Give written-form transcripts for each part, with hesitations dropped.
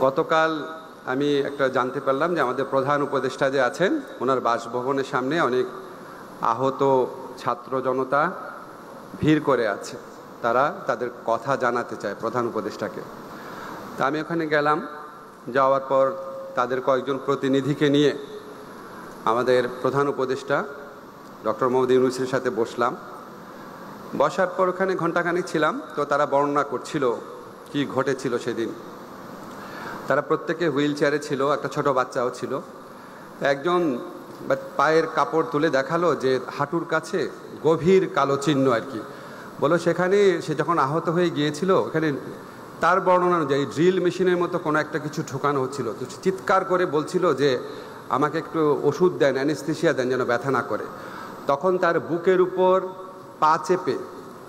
গতকাল আমি একটা জানতে পারলাম যে আমাদের প্রধান উপদেষ্টা যে আছেন ওনার বাসভবনের সামনে অনেক আহত ছাত্র জনতা ভিড় করে আছে। তারা তাদের কথা জানাতে চায় প্রধান উপদেষ্টাকে। তা আমি ওখানে গেলাম, যাওয়ার পর তাদের কয়েকজন প্রতিনিধিকে নিয়ে আমাদের প্রধান উপদেষ্টা ডক্টর মোহাম্মদ ইউনূসের সাথে বসলাম। বসার পর ওখানে ঘণ্টাখানেক ছিলাম। তো তারা বর্ণনা করছিল কি ঘটেছিল সেদিন। তারা প্রত্যেকে হুইল চেয়ারে ছিল, একটা ছোট বাচ্চাও ছিল। একজন পায়ের কাপড় তুলে দেখালো যে হাঁটুর কাছে গভীর কালো চিহ্ন আর কি। বলো সেখানে সে যখন আহত হয়ে গিয়েছিল ওখানে তার বর্ণনা অনুযায়ী ড্রিল মেশিনের মতো কোনো একটা কিছু ঢোকানো হচ্ছিল। তো চিৎকার করে বলছিল যে আমাকে একটু ওষুধ দেন, অ্যানেস্থেসিয়া দেন যেন ব্যথা না করে। তখন তার বুকের উপর পা চেপে,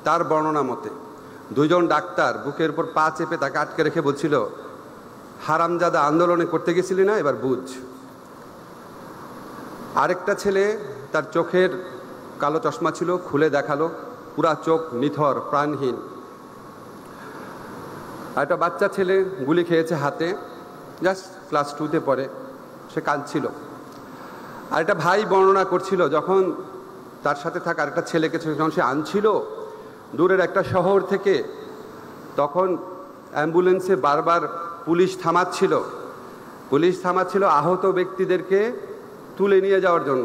তার বর্ণনা মতে দুজন ডাক্তার বুকের উপর পা চেপে তাকে আটকে রেখে বলছিল, হারামজাদা আন্দোলনে করতে গেছিলি না, এবার বুঝ। আরেকটা ছেলে তার চোখের কালো চশমা ছিল, খুলে দেখালো, পুরা চোখ নিথর প্রাণহীন। একটা বাচ্চা ছেলে গুলি খেয়েছে হাতে, জাস্ট ক্লাস 2-তে পড়ে, সে কাঁদছিল। আর একটা ভাই বর্ণনা করছিল যখন তার সাথে থাকা আরেকটা ছেলেকে যখন সে আনছিল দূরের একটা শহর থেকে, তখন অ্যাম্বুলেন্সে বারবার পুলিশ থামাচ্ছিল আহত ব্যক্তিদেরকে তুলে নিয়ে যাওয়ার জন্য,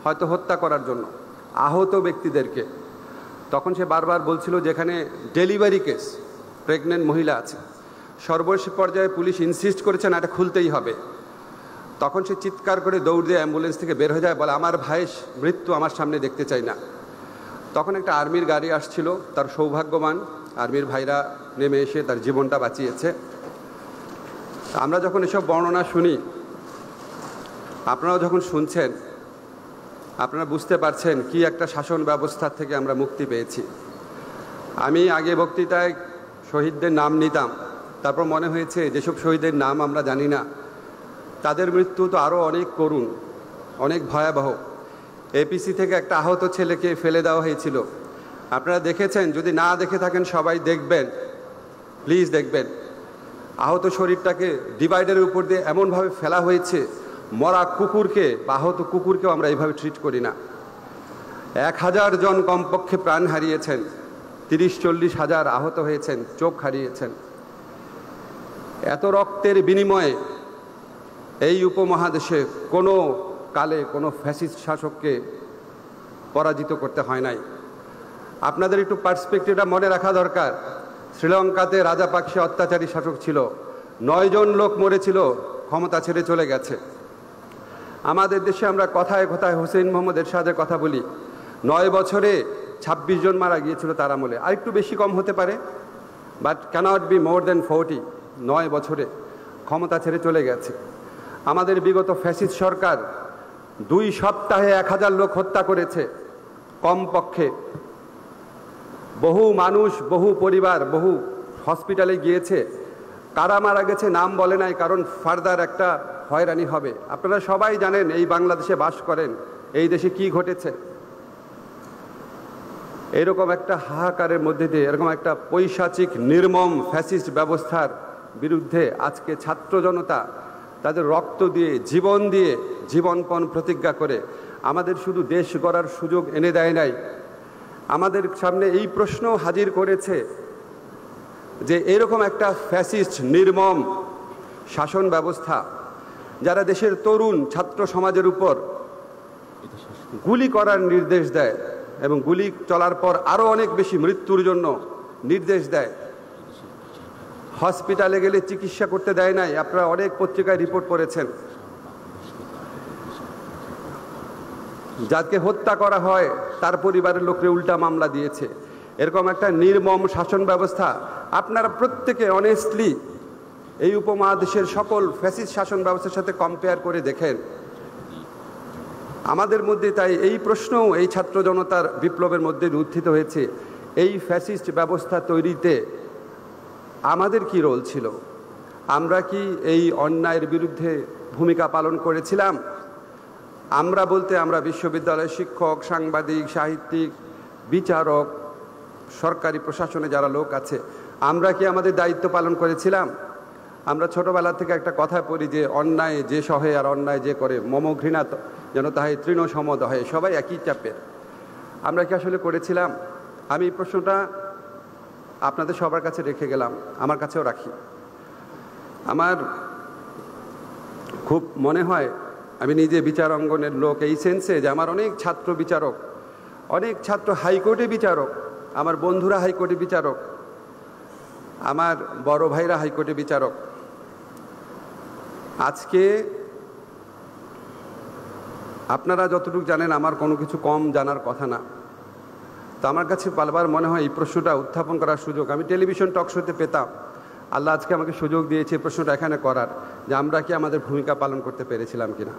হয়তো হত্যা করার জন্য আহত ব্যক্তিদেরকে। তখন সে বারবার বলছিল যেখানে ডেলিভারি কেস, প্রেগনেন্ট মহিলা আছে। সর্বশেষ পর্যায়ে পুলিশ ইনসিস্ট করেছে না, এটা খুলতেই হবে। তখন সে চিৎকার করে দৌড় দিয়ে অ্যাম্বুলেন্স থেকে বের হয়ে যায়, বলে আমার ভাইয়ের মৃত্যু আমার সামনে দেখতে চাই না। তখন একটা আর্মির গাড়ি আসছিল, তার সৌভাগ্যবান আর্মির ভাইরা নেমে এসে তার জীবনটা বাঁচিয়েছে। আমরা যখন এসব বর্ণনা শুনি, আপনারাও যখন শুনছেন, আপনারা বুঝতে পারছেন কি একটা শাসন ব্যবস্থার থেকে আমরা মুক্তি পেয়েছি। আমি আগে বক্তৃতায় শহীদদের নাম নিতাম, তারপর মনে হয়েছে যেসব শহীদের নাম আমরা জানি না তাদের মৃত্যু তো আরও অনেক করুণ, অনেক ভয়াবহ। এপিসি থেকে একটা আহত ছেলেকে ফেলে দেওয়া হয়েছিল, আপনারা দেখেছেন, যদি না দেখে থাকেন সবাই দেখবেন, প্লিজ দেখবেন। আহত শরীরটাকে ডিভাইডারের উপর দিয়ে এমনভাবে ফেলা হয়েছে, মরা কুকুরকে বা আহত কুকুরকেও আমরা এইভাবে ট্রিট করি না। 1000 জন কমপক্ষে প্রাণ হারিয়েছেন, 30-40 হাজার আহত হয়েছেন, চোখ হারিয়েছেন। এত রক্তের বিনিময়ে এই উপমহাদেশে কোনো কালে কোনো ফ্যাসিস্ট শাসককে পরাজিত করতে হয় নাই। আপনাদের একটু পার্সপেক্টিভটা মনে রাখা দরকার। শ্রীলঙ্কাতে রাজাপাকসে অত্যাচারী শাসক ছিল, 9 জন লোক মরেছিল, ক্ষমতা ছেড়ে চলে গেছে। আমাদের দেশে আমরা কথায় কথায় হোসেন মোহাম্মদ এরশাদের কথা বলি, 9 বছরে 26 জন মারা গিয়েছিল তার আমলে। আর একটু বেশি কম হতে পারে, বাট ক্যানট বি মোর দেন 40। 9 বছরে ক্ষমতা ছেড়ে চলে গেছে। আমাদের বিগত ফ্যাসিস্ট সরকার 2 সপ্তাহে 1000 লোক হত্যা করেছে কমপক্ষে। বহু মানুষ, বহু পরিবার, বহু হসপিটালে গিয়েছে। কারা মারা গেছে নাম বলে নাই, কারণ ফার্দার একটা হয়রানি হবে। আপনারা সবাই জানেন এই বাংলাদেশে বাস করেন, এই দেশে কি ঘটেছে। এরকম একটা হাহাকারের মধ্যে দিয়ে, এরকম একটা পৈশাচিক নির্মম ফ্যাসিস্ট ব্যবস্থার বিরুদ্ধে আজকে ছাত্র জনতা তাদের রক্ত দিয়ে, জীবনপণ প্রতিজ্ঞা করে আমাদের শুধু দেশ গড়ার সুযোগ এনে দেয় নাই, আমাদের সামনে এই প্রশ্ন হাজির করেছে যে এরকম একটা ফ্যাসিস্ট নির্মম শাসন ব্যবস্থা যারা দেশের তরুণ ছাত্র সমাজের উপর গুলি করার নির্দেশ দেয় এবং গুলি চলার পর আরও অনেক বেশি মৃত্যুর জন্য নির্দেশ দেয়, হসপিটালে গেলে চিকিৎসা করতে দেয় নাই। আপনারা অনেক পত্রিকায় রিপোর্ট করেছেন। যাকে হত্যা করা হয় তার পরিবারের লোকরে উল্টা মামলা দিয়েছে। এরকম একটা নির্মম শাসন ব্যবস্থা আপনারা প্রত্যেকে অনেস্টলি এই উপমহাদেশের সকল ফ্যাসিস্ট শাসন ব্যবস্থার সাথে কম্পেয়ার করে দেখেন। আমাদের মধ্যে তাই এই প্রশ্নও এই ছাত্র জনতার বিপ্লবের মধ্যে উত্থিত হয়েছে, এই ফ্যাসিস্ট ব্যবস্থা তৈরিতে আমাদের কি রোল ছিল? আমরা কি এই অন্যায়ের বিরুদ্ধে ভূমিকা পালন করেছিলাম? আমরা বলতে আমরা বিশ্ববিদ্যালয়ের শিক্ষক, সাংবাদিক, সাহিত্যিক, বিচারক, সরকারি প্রশাসনে যারা লোক আছে, আমরা কি আমাদের দায়িত্ব পালন করেছিলাম? আমরা ছোটোবেলা থেকে একটা কথা পড়ি যে অন্যায় যে সহে আর অন্যায় যে করে মম ঘৃণা যেন তাহাই তৃণ সমদহে, সবাই একই চাপের। আমরা কি আসলে করেছিলাম? আমি এই প্রশ্নটা আপনাদের সবার কাছে রেখে গেলাম, আমার কাছেও রাখি। আমার খুব মনে হয় আমি নিজে বিচার অঙ্গনের লোক এই সেন্সে যে আমার অনেক ছাত্র বিচারক, অনেক ছাত্র হাইকোর্টে বিচারক, আমার বন্ধুরা হাইকোর্টে বিচারক, আমার বড় ভাইরা হাইকোর্টে বিচারক। আজকে আপনারা যতটুকু জানেন আমার কোনো কিছু কম জানার কথা না, তো আমার কাছে বারবার মনে হয় এই প্রশ্নটা উত্থাপন করার সুযোগ আমি টেলিভিশন টক শোতে পেতাম। আল্লাহ আজকে আমাকে সুযোগ দিয়েছে প্রশ্নটা এখানে করার, যে আমরা কি আমাদের ভূমিকা পালন করতে পেরেছিলাম কিনা।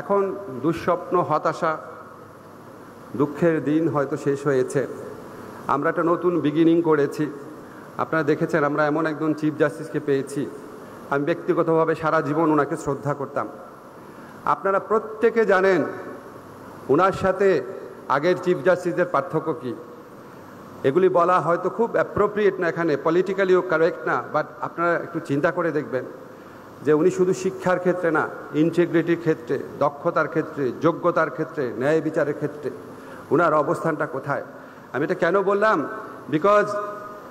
এখন দুঃস্বপ্ন, হতাশা, দুঃখের দিন হয়তো শেষ হয়েছে। আমরা একটা নতুন বিগিনিং করেছি। আপনারা দেখেছেন আমরা এমন একজন চিফ জাস্টিসকে পেয়েছি, আমি ব্যক্তিগতভাবে সারা জীবন ওনাকে শ্রদ্ধা করতাম। আপনারা প্রত্যেকে জানেন ওনার সাথে আগের চিফ জাস্টিসের পার্থক্য কী। এগুলি বলা হয়তো খুব অ্যাপ্রোপ্রিয়েট না, এখানে পলিটিক্যালিও কারেক্ট না, বাট আপনারা একটু চিন্তা করে দেখবেন যে উনি শুধু শিক্ষার ক্ষেত্রে না, ইন্টিগ্রিটির ক্ষেত্রে, দক্ষতার ক্ষেত্রে, যোগ্যতার ক্ষেত্রে, ন্যায় বিচারের ক্ষেত্রে ওনার অবস্থানটা কোথায়। আমি এটা কেন বললাম, বিকজ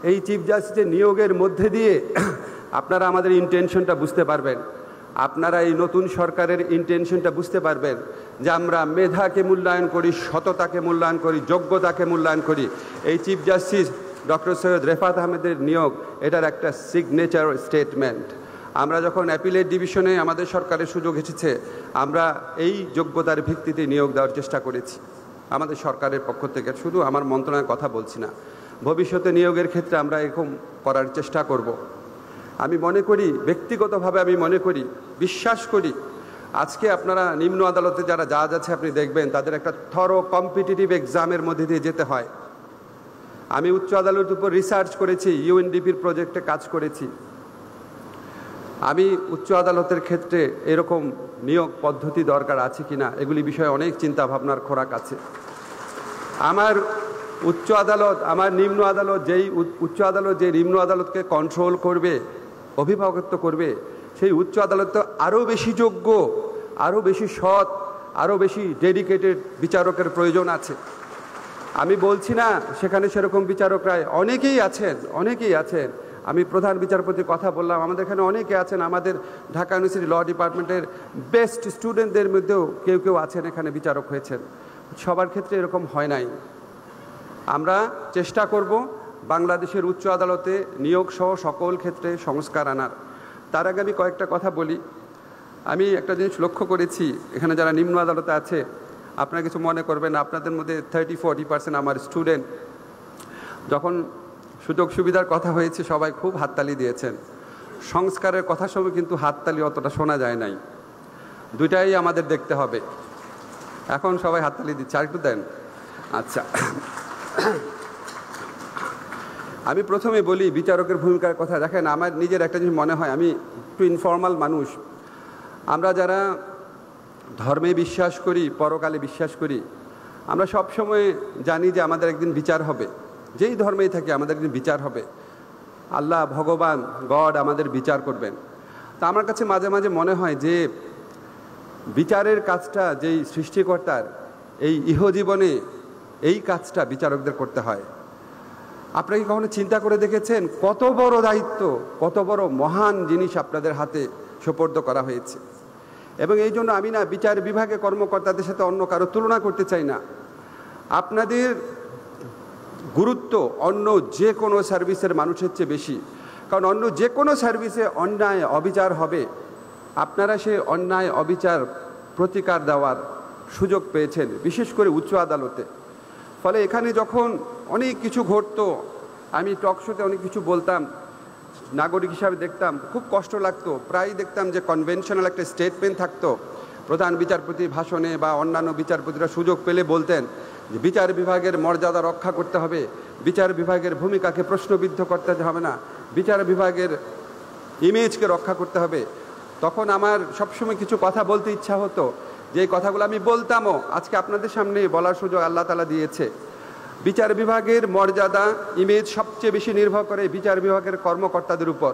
এই চিফ জাস্টিসের নিয়োগের মধ্যে দিয়ে আপনারা আমাদের ইন্টেনশনটা বুঝতে পারবেন, আপনারা এই নতুন সরকারের ইন্টেনশনটা বুঝতে পারবেন যে আমরা মেধাকে মূল্যায়ন করি, সততাকে মূল্যায়ন করি, যোগ্যতাকে মূল্যায়ন করি। এই chief justice doctor Syed Refat আহমেদের নিয়োগ এটার একটা সিগনেচার স্টেটমেন্ট। আমরা যখন অ্যাপিলেট ডিভিশনে আমাদের সরকারের সুযোগ এসেছে, আমরা এই যোগ্যতার ভিত্তিতে নিয়োগ দেওয়ার চেষ্টা করেছি আমাদের সরকারের পক্ষ থেকে। শুধু আমার মন্ত্রণালয়ের কথা বলছি না, ভবিষ্যতে নিয়োগের ক্ষেত্রে আমরা এরকম করার চেষ্টা করব। আমি মনে করি, ব্যক্তিগতভাবে আমি মনে করি, বিশ্বাস করি, আজকে আপনারা নিম্ন আদালতে যারা জাজ আছে আপনি দেখবেন তাদের একটা থরো কম্পিটিটিভ এক্সামের মধ্যে দিয়ে যেতে হয়। আমি উচ্চ আদালতের উপর রিসার্চ করেছি, ইউএনডিপির প্রজেক্টে কাজ করেছি। আমি উচ্চ আদালতের ক্ষেত্রে এরকম নিয়োগ পদ্ধতি দরকার আছে কিনা এগুলি বিষয়ে অনেক চিন্তা ভাবনার খোরাক আছে। আমার উচ্চ আদালত, আমার নিম্ন আদালত, যেই উচ্চ আদালত যে নিম্ন আদালতকে কন্ট্রোল করবে, অভিভাবকত্ব করবে, সেই উচ্চ আদালত তো আরও বেশি যোগ্য, আরও বেশি সৎ, আরও বেশি ডেডিকেটেড বিচারকের প্রয়োজন আছে। আমি বলছি না সেখানে সেরকম বিচারকরা অনেকেই আছেন, অনেকেই আছেন। আমি প্রধান বিচারপতির কথা বললাম, আমাদের এখানে অনেকে আছেন, আমাদের ঢাকা ইউনিভার্সিটি ল ডিপার্টমেন্টের বেস্ট স্টুডেন্টদের মধ্যেও কেউ কেউ আছেন এখানে বিচারক হয়েছেন। সবার ক্ষেত্রে এরকম হয় নাই। আমরা চেষ্টা করব বাংলাদেশের উচ্চ আদালতে নিয়োগ সহ সকল ক্ষেত্রে সংস্কার আনার। তার আগে আমি কয়েকটা কথা বলি। আমি একটা জিনিস লক্ষ্য করেছি, এখানে যারা নিম্ন আদালতে আছে আপনারা কিছু মনে করবেন, আপনাদের মধ্যে 30-40% আমার স্টুডেন্ট। যখন সুযোগ সুবিধার কথা হয়েছে সবাই খুব হাততালি দিয়েছেন। সংস্কারের কথার সময় কিন্তু হাততালি অতটা শোনা যায় নাই। দুইটাই আমাদের দেখতে হবে। এখন সবাই হাততালি দিচ্ছে, আর একটু দেন। আচ্ছা, আমি প্রথমে বলি বিচারকের ভূমিকার কথা। দেখেন, আমার নিজের একটা জিনিস মনে হয়, আমি একটু ইনফর্মাল মানুষ। আমরা যারা ধর্মে বিশ্বাস করি, পরকালে বিশ্বাস করি, আমরা সব সময় জানি যে আমাদের একদিন বিচার হবে। যেই ধর্মেই থাকি আমাদের একদিন বিচার হবে। আল্লাহ, ভগবান, গড আমাদের বিচার করবেন। তা আমার কাছে মাঝে মাঝে মনে হয় যে বিচারের কাজটা যেই সৃষ্টিকর্তার, এই ইহজীবনে এই কাজটা বিচারকদের করতে হয়। আপনারা কি কখনো চিন্তা করে দেখেছেন কত বড় দায়িত্ব, কত বড় মহান জিনিস আপনাদের হাতে সোপর্দ করা হয়েছে? এবং এই জন্য আমি না বিচার বিভাগের কর্মকর্তাদের সাথে অন্য কারো তুলনা করতে চাই না। আপনাদের গুরুত্ব অন্য যে কোনো সার্ভিসের মানুষের চেয়ে বেশি, কারণ অন্য যে কোনো সার্ভিসে অন্যায় অবিচার হবে, আপনারা সেই অন্যায় অবিচার প্রতিকার দেওয়ার সুযোগ পেয়েছেন, বিশেষ করে উচ্চ আদালতে। ফলে এখানে যখন অনেক কিছু ঘটতো, আমি টক শোতে অনেক কিছু বলতাম, নাগরিক হিসাবে দেখতাম, খুব কষ্ট লাগতো। প্রায় দেখতাম যে কনভেনশনাল একটা স্টেটমেন্ট থাকতো প্রধান বিচারপতির ভাষণে, বা অন্যান্য বিচারপতিরা সুযোগ পেলে বলতেন যে বিচার বিভাগের মর্যাদা রক্ষা করতে হবে, বিচার বিভাগের ভূমিকাকে প্রশ্নবিদ্ধ করতে হবে না, বিচার বিভাগের ইমেজকে রক্ষা করতে হবে। তখন আমার সবসময় কিছু কথা বলতে ইচ্ছা হতো, যে কথাগুলো আমি বলতামও, আজকে আপনাদের সামনে বলার সুযোগ আল্লাহ তাআলা দিয়েছে। বিচার বিভাগের মর্যাদা, ইমেজ সবচেয়ে বেশি নির্ভর করে বিচার বিভাগের কর্মকর্তাদের উপর।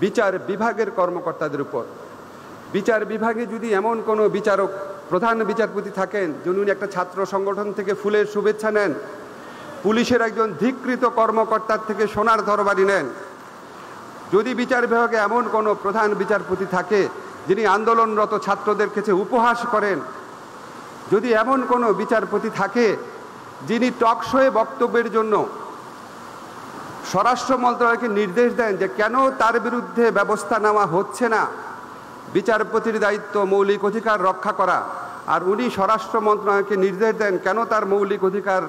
বিচার বিভাগের কর্মকর্তাদের উপর। বিচার বিভাগে যদি এমন কোনো বিচারক, প্রধান বিচারপতি থাকেন যিনি একটা ছাত্র সংগঠন থেকে ফুলের শুভেচ্ছা নেন, পুলিশের একজন ধিকৃত কর্মকর্তার থেকে সোনার তরবারি নেন, যদি বিচার বিভাগে এমন কোনো প্রধান বিচারপতি থাকে যিনি আন্দোলনরত ছাত্রদের কাছে উপহাস করেন, যদি এমন কোনো বিচারপতি থাকে যিনি টকশোয়ে বক্তব্যের জন্য স্বরাষ্ট্র মন্ত্রণালয়কে নির্দেশ দেন যে কেন তার বিরুদ্ধে ব্যবস্থা নেওয়া হচ্ছে না, বিচারপতির দায়িত্ব মৌলিক অধিকার রক্ষা করা, আর উনি স্বরাষ্ট্র মন্ত্রণালয়কে নির্দেশ দেন কেন তার মৌলিক অধিকার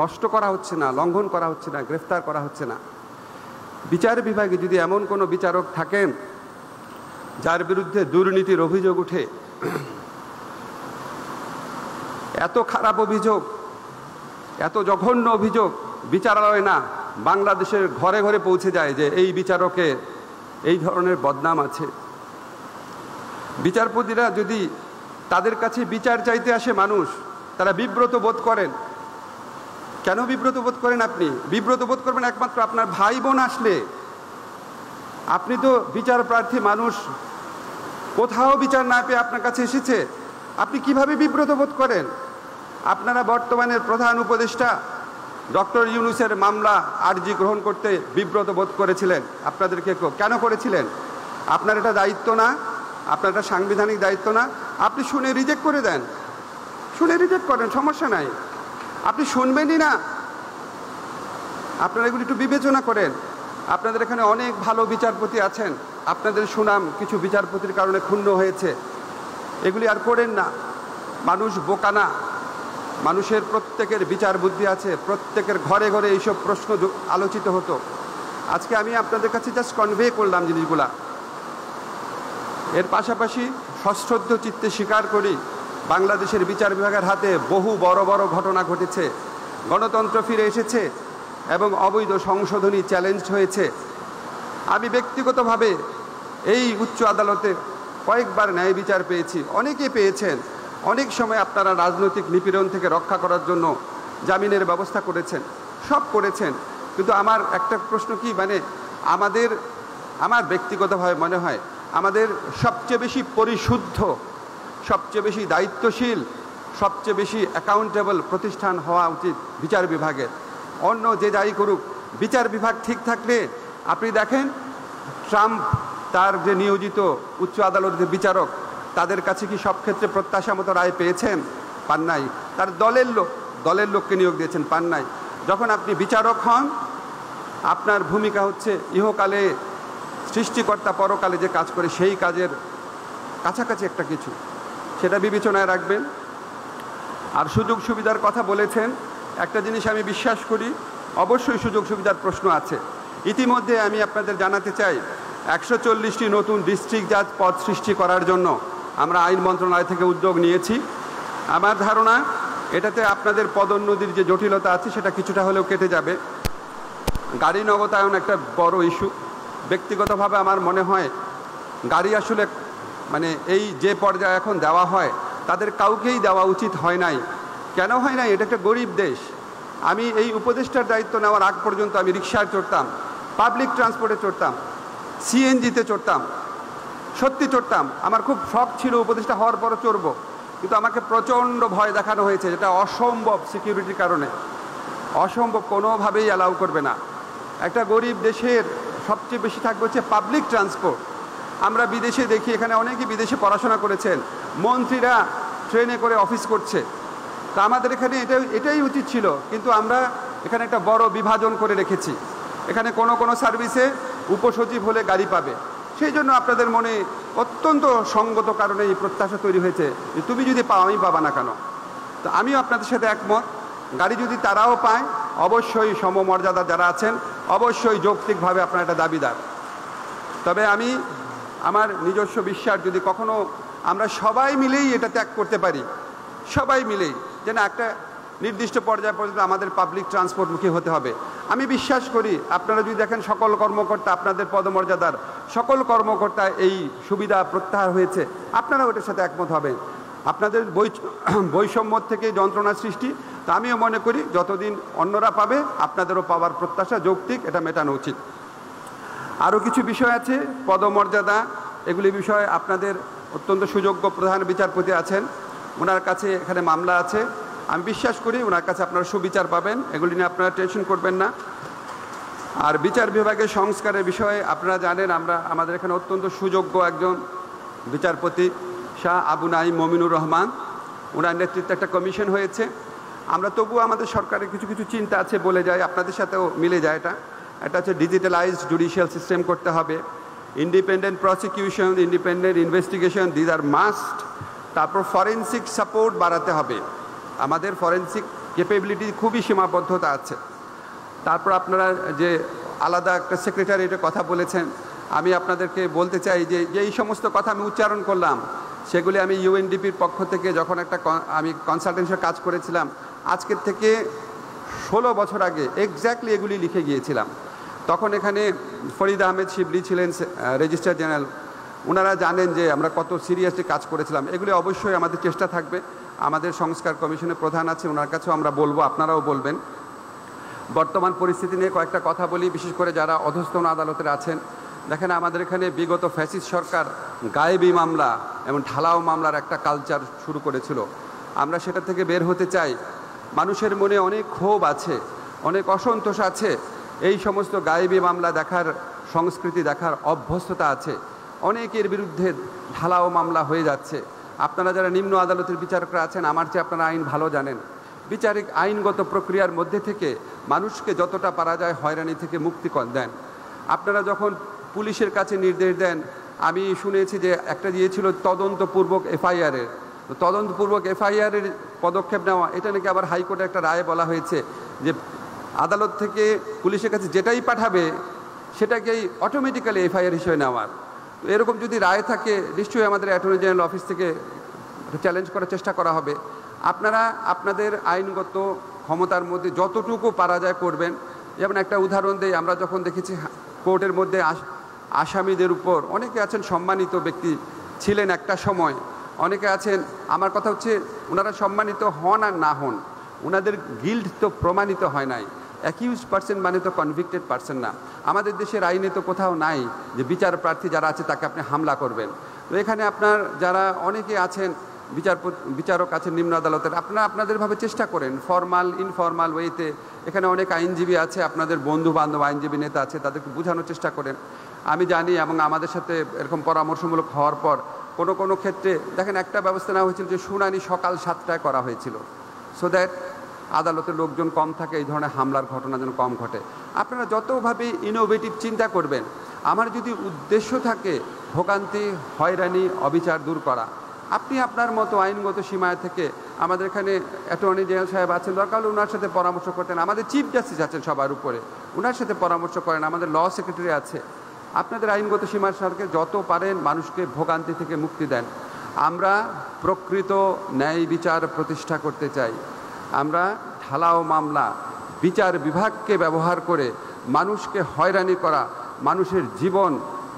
নষ্ট করা হচ্ছে না, লঙ্ঘন করা হচ্ছে না, গ্রেফতার করা হচ্ছে না। বিচার বিভাগে যদি এমন কোনো বিচারক থাকেন যার বিরুদ্ধে দুর্নীতির অভিযোগ উঠে, এত খারাপ অভিযোগ, এত জঘন্য অভিযোগ বিচারালয় না বাংলাদেশের ঘরে ঘরে পৌঁছে যায় যে এই বিচারকের এই ধরনের বদনাম আছে। বিচারপতিরা যদি তাদের কাছে বিচার চাইতে আসে মানুষ, তারা বিব্রত বোধ করেন। কেন বিব্রত বোধ করেন? আপনি বিব্রত বোধ করবেন একমাত্র আপনার ভাই বোন আসলে। আপনি তো বিচার প্রার্থী মানুষ, কোথাও বিচার না পেয়ে আপনার কাছে এসেছে, আপনি কিভাবে বিব্রত বোধ করেন? আপনারা বর্তমানের প্রধান উপদেষ্টা ডক্টর ইউনূসের মামলা আর্জি গ্রহণ করতে বিব্রত বোধ করেছিলেন। আপনাদেরকে কেন করেছিলেন? আপনার এটা দায়িত্ব না, আপনার এটা সাংবিধানিক দায়িত্ব না? আপনি শুনে রিজেক্ট করে দেন, শুনে রিজেক্ট করেন, সমস্যা নাই। আপনি শুনবেনই না, আপনারা এগুলি একটু বিবেচনা করেন। আপনাদের এখানে অনেক ভালো বিচারপতি আছেন, আপনাদের সুনাম কিছু বিচারপতির কারণে ক্ষুণ্ণ হয়েছে, এগুলি আর করেন না। মানুষ বোকা না, মানুষের প্রত্যেকের বিচার বুদ্ধি আছে, প্রত্যেকের ঘরে ঘরে এইসব প্রশ্ন আলোচিত হতো। আজকে আমি আপনাদের কাছে জাস্ট কনভে করলাম জিনিসগুলা। এর পাশাপাশি সশ্রদ্ধ চিত্তে স্বীকার করি বাংলাদেশের বিচার বিভাগের হাতে বহু বড় বড় ঘটনা ঘটেছে, গণতন্ত্র ফিরে এসেছে এবং অবৈধ সংশোধনী চ্যালেঞ্জ হয়েছে। আমি ব্যক্তিগতভাবে এই উচ্চ আদালতে কয়েকবার ন্যায় বিচার পেয়েছি, অনেকে পেয়েছেন। অনেক সময় আপনারা রাজনৈতিক নিপীড়ন থেকে রক্ষা করার জন্য জামিনের ব্যবস্থা করেছেন, সব করেছেন। কিন্তু আমার একটা প্রশ্ন কি, মানে আমার ব্যক্তিগতভাবে মনে হয় আমাদের সবচেয়ে বেশি পরিশুদ্ধ, সবচেয়ে বেশি দায়িত্বশীল, সবচেয়ে বেশি অ্যাকাউন্টেবল প্রতিষ্ঠান হওয়া উচিত বিচার বিভাগের। অন্য যে যাই করুক, বিচার বিভাগ ঠিক থাকলে আপনি দেখেন ট্রাম্প তার যে নিয়োজিত উচ্চ আদালতের বিচারক, তাদের কাছে কি সব ক্ষেত্রে প্রত্যাশা মতো রায় পেয়েছেন? পান নাই। তার দলের লোককে নিয়োগ দিয়েছেন, পান নাই। যখন আপনি বিচারক হন, আপনার ভূমিকা হচ্ছে ইহকালে সৃষ্টিকর্তা পরকালে যে কাজ করে সেই কাজের কাছাকাছি একটা কিছু, সেটা বিবেচনায় রাখবেন। আর সুযোগ সুবিধার কথা বলেছেন, একটা জিনিস আমি বিশ্বাস করি, অবশ্যই সুযোগ সুবিধার প্রশ্ন আছে। ইতিমধ্যে আমি আপনাদের জানাতে চাই 140টি নতুন ডিস্ট্রিক্ট জাজ পদ সৃষ্টি করার জন্য আমরা আইন মন্ত্রণালয় থেকে উদ্যোগ নিয়েছি। আমার ধারণা এটাতে আপনাদের পদোন্নতির যে জটিলতা আছে সেটা কিছুটা হলেও কেটে যাবে। গাড়ি নগদায়ন একটা বড় ইস্যু। ব্যক্তিগতভাবে আমার মনে হয় গাড়ি আসলে মানে এই যে পর্যায়ে এখন দেওয়া হয় তাদের কাউকেই দেওয়া উচিত হয় নাই। কেন হয় নাই? এটা একটা গরিব দেশ। আমি এই উপদেষ্টার দায়িত্ব নেওয়ার আগ পর্যন্ত আমি রিক্সায় চড়তাম, পাবলিক ট্রান্সপোর্টে চড়তাম, সিএনজিতে চড়তাম, সত্যি চড়তাম। আমার খুব শখ ছিল উপদেষ্টা হওয়ার পরও চড়বো, কিন্তু আমাকে প্রচণ্ড ভয় দেখানো হয়েছে, যেটা অসম্ভব সিকিউরিটির কারণে, অসম্ভব, কোনোভাবেই অ্যালাউ করবে না। একটা গরিব দেশের সবচেয়ে বেশি থাকবে হচ্ছে পাবলিক ট্রান্সপোর্ট। আমরা বিদেশে দেখি, এখানে অনেকেই বিদেশে পড়াশোনা করেছেন, মন্ত্রীরা ট্রেনে করে অফিস করছে। তা আমাদের এখানে এটাই উচিত ছিল, কিন্তু আমরা এখানে একটা বড় বিভাজন করে রেখেছি। এখানে কোনো সার্ভিসে উপসচিব হলে গাড়ি পাবে, সেই জন্য আপনাদের মনে অত্যন্ত সঙ্গত কারণে এই প্রত্যাশা তৈরি হয়েছে যে তুমি যদি পাও, আমি পাবা না কেন। তো আমিও আপনাদের সাথে একমত, গাড়ি যদি তারাও পায় অবশ্যই সমমর্যাদা যারা আছেন অবশ্যই যৌক্তিকভাবে আপনার একটা দাবিদার। তবে আমি আমার নিজস্ব বিশ্বাস, যদি কখনো আমরা সবাই মিলেই এটা ত্যাগ করতে পারি, সবাই মিলেই, যে না একটা নির্দিষ্ট পর্যায় পর্যন্ত আমাদের পাবলিক ট্রান্সপোর্টমুখী হতে হবে। আমি বিশ্বাস করি আপনারা যদি দেখেন সকল কর্মকর্তা, আপনাদের পদমর্যাদার সকল কর্মকর্তা এই সুবিধা প্রত্যাহার হয়েছে, আপনারা ওটার সাথে একমত হবেন। আপনাদের বৈষম্য থেকে যন্ত্রণা সৃষ্টি, তা আমিও মনে করি যতদিন অন্যরা পাবে আপনাদেরও পাওয়ার প্রত্যাশা যৌক্তিক, এটা মেটানো উচিত। আরও কিছু বিষয় আছে, পদমর্যাদা, এগুলি বিষয়ে আপনাদের অত্যন্ত সুযোগ্য প্রধান বিচারপতি আছেন, ওনার কাছে এখানে মামলা আছে। আমি বিশ্বাস করি ওনার কাছে আপনারা সুবিচার পাবেন, এগুলি নিয়ে আপনারা টেনশন করবেন না। আর বিচার বিভাগের সংস্কারের বিষয়ে আপনারা জানেন আমাদের এখানে অত্যন্ত সুযোগ্য একজন বিচারপতি শাহ আবু নাঈম মমিনুর রহমান, ওনার নেতৃত্বে একটা কমিশন হয়েছে। আমরা তবুও আমাদের সরকারের কিছু কিছু চিন্তা আছে বলে যায়, আপনাদের সাথেও মিলে যায়। এটা হচ্ছে ডিজিটালাইজড জুডিশিয়াল সিস্টেম করতে হবে, independent prosecution, independent investigation, these are must. তারপর ফরেনসিক সাপোর্ট বাড়াতে হবে, আমাদের ফরেনসিক ক্যাপাবিলিটি খুবই সীমাবদ্ধতা আছে। তারপর আপনারা যে আলাদা একটা সেক্রেটারিয়েটের কথা বলেছেন, আমি আপনাদেরকে বলতে চাই যে এই সমস্ত কথা আমি উচ্চারণ করলাম সেগুলি আমি ইউএনডিপির পক্ষ থেকে যখন আমি কনসালটেন্সির কাজ করেছিলাম, আজকের থেকে 16 বছর আগে এক্স্যাক্টলি এগুলি লিখে গিয়েছিলাম। তখন এখানে ফরিদ আহমেদ শিবলি ছিলেন রেজিস্ট্রার জেনারেল, ওনারা জানেন যে আমরা কত সিরিয়াসলি কাজ করেছিলাম। এগুলি অবশ্যই আমাদের চেষ্টা থাকবে। আমাদের সংস্কার কমিশনের প্রধান আছে, ওনার কাছেও আমরা বলবো, আপনারাও বলবেন। বর্তমান পরিস্থিতি নিয়ে কয়েকটা কথা বলি, বিশেষ করে যারা অধস্তন আদালতের আছেন। দেখেন, আমাদের এখানে বিগত ফ্যাসিস্ট সরকার গায়েবী মামলা এবং ঢালাও মামলার একটা কালচার শুরু করেছিল। আমরা সেটা থেকে বের হতে চাই। মানুষের মনে অনেক ক্ষোভ আছে, অনেক অসন্তোষ আছে, এই সমস্ত গায়েবী মামলা দেখার সংস্কৃতি দেখার অভ্যস্ততা আছে। অনেকের বিরুদ্ধে ঢালাও মামলা হয়ে যাচ্ছে। আপনারা যারা নিম্ন আদালতের বিচারকরা আছেন, আমার চেয়ে আপনারা আইন ভালো জানেন। বিচারিক আইনগত প্রক্রিয়ার মধ্যে থেকে মানুষকে যতটা পারা যায় হয়রানি থেকে মুক্তি দেন। আপনারা যখন পুলিশের কাছে নির্দেশ দেন, আমি শুনেছি যে একটা দিয়েছিল তদন্তপূর্বক এফআইআরের, তদন্তপূর্বক এফআইআরের পদক্ষেপ নেওয়া, এটা নাকি আবার হাইকোর্টে একটা রায়ে বলা হয়েছে যে আদালত থেকে পুলিশের কাছে যেটাই পাঠাবে সেটাকেই অটোমেটিক্যালি এফআইআর হিসেবে নেওয়ার। তো এরকম যদি রায় থাকে, নিশ্চয়ই আমাদের অ্যাটর্নি জেনারেল অফিস থেকে চ্যালেঞ্জ করার চেষ্টা করা হবে। আপনারা আপনাদের আইনগত ক্ষমতার মধ্যে যতটুকু পারা যায় করবেন। যেমন একটা উদাহরণ দেই, আমরা যখন দেখেছি কোর্টের মধ্যে আসামিদের উপর অনেকে আছেন সম্মানিত ব্যক্তি ছিলেন একটা সময়, অনেকে আছেন, আমার কথা হচ্ছে ওনারা সম্মানিত হন আর না হন, ওনাদের গিল্ড তো প্রমাণিত হয় নাই। অ্যাকিউজড পার্সন মানে তো কনভিক্টেড পার্সন না। আমাদের দেশের আইনে তো কোথাও নাই যে বিচার প্রার্থী যারা আছে তাকে আপনি হামলা করবেন। তো এখানে আপনার যারা অনেকে আছেন বিচারক আছেন নিম্ন আদালতের, আপনারা আপনাদেরভাবে চেষ্টা করেন ফর্মাল ইনফর্মাল ওয়েতে। এখানে অনেক আইনজীবী আছে, আপনাদের বন্ধু বান্ধব আইনজীবী নেতা আছে, তাদেরকে বোঝানোর চেষ্টা করেন। আমি জানি এবং আমাদের সাথে এরকম পরামর্শমূলক হওয়ার পর কোনো ক্ষেত্রে দেখেন একটা ব্যবস্থা নেওয়া হয়েছিল যে শুনানি সকাল 7টায় করা হয়েছিল, সো দ্যাট আদালতের লোকজন কম থাকে, এই ধরনের হামলার ঘটনা যেন কম ঘটে। আপনারা যতভাবে ইনোভেটিভ চিন্তা করবেন, আমার যদি উদ্দেশ্য থাকে ভোগান্তি, হয়রানি, অবিচার দূর করা, আপনি আপনার মতো আইনগত সীমায় থেকে, আমাদের এখানে অ্যাটর্নি জেনারেল সাহেব আছেন, দরকার হলে ওনার সাথে পরামর্শ করতেন, আমাদের চিফ জাস্টিস আছেন সবার উপরে, ওনার সাথে পরামর্শ করেন, আমাদের ল সেক্রেটারি আছে। আপনাদের আইনগত সীমার সাথে যত পারেন মানুষকে ভোগান্তি থেকে মুক্তি দেন। আমরা প্রকৃত ন্যায় বিচার প্রতিষ্ঠা করতে চাই। আমরা ঢালাও মামলা, বিচার বিভাগকে ব্যবহার করে মানুষকে হয়রানি করা, মানুষের জীবন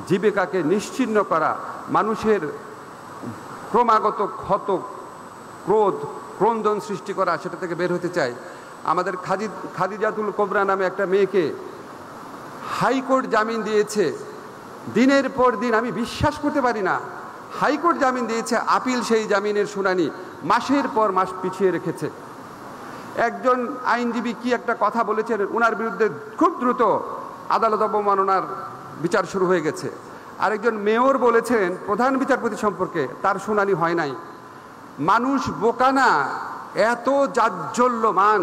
জীবিকাকে নিশ্চিহ্ন করা, মানুষের ক্রমাগত ক্ষত, ক্রোধ, ক্রন্দন সৃষ্টি করা, সেটা থেকে বের হতে চাই। আমাদের খাদিজাতুল কোবরা নামে একটা মেয়েকে হাইকোর্ট জামিন দিয়েছে, দিনের পর দিন, আমি বিশ্বাস করতে পারি না, হাইকোর্ট জামিন দিয়েছে, আপিল সেই জামিনের শুনানি মাসের পর মাস পিছিয়ে রেখেছে। একজন আইনজীবী কি একটা কথা বলেছেন, ওনার বিরুদ্ধে খুব দ্রুত আদালত অবমাননার বিচার শুরু হয়ে গেছে। আরেকজন মেয়র বলেছেন প্রধান বিচারপতি সম্পর্কে, তার শুনানি হয় নাই। মানুষ বোকা না, এত জাজ্জল্যমান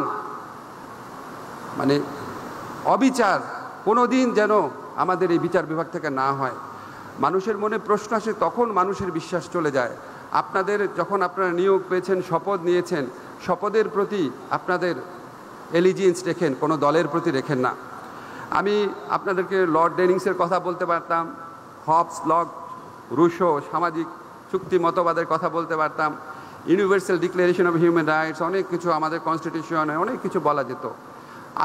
মানে অবিচার কোনোদিন যেন আমাদের এই বিচার বিভাগ থেকে না হয়। মানুষের মনে প্রশ্ন আসে, তখন মানুষের বিশ্বাস চলে যায়। আপনাদের যখন আপনারা নিয়োগ পেয়েছেন, শপথ নিয়েছেন, শপথের প্রতি আপনাদের এলিজিয়েন্স রেখেন, কোনো দলের প্রতি রেখেন না। আমি আপনাদেরকে লর্ড ডেনিংসের কথা বলতে পারতাম, হবস, লক, রুশো, সামাজিক চুক্তি মতবাদের কথা বলতে পারতাম, universal declaration of human rights, অনেক কিছু আমাদের কনস্টিটিউশনে অনেক কিছু বলা যেত।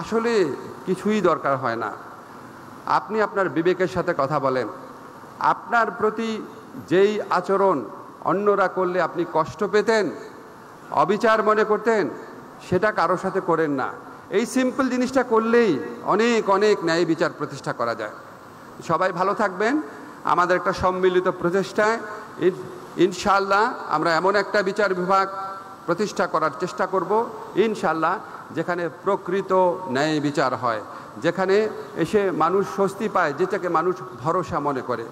আসলে কিছুই দরকার হয় না। আপনি আপনার বিবেকের সাথে কথা বলেন। আপনার প্রতি যেই আচরণ অন্যরা করলে আপনি কষ্ট পেতেন, অবিচার মনে করতেন, সেটা কারোর সাথে করেন না। এই সিম্পল জিনিসটা করলেই অনেক অনেক ন্যায় বিচার প্রতিষ্ঠা করা যায়। সবাই ভালো থাকবেন। আমাদের একটা সম্মিলিত প্রচেষ্টায় ইনশাআল্লাহ আমরা এমন একটা বিচার বিভাগ প্রতিষ্ঠা করার চেষ্টা করব ইনশাআল্লাহ, যেখানে প্রকৃত ন্যায় বিচার হয়, যেখানে এসে মানুষ স্বস্তি পায়, যেটাকে মানুষ ভরসা মনে করে।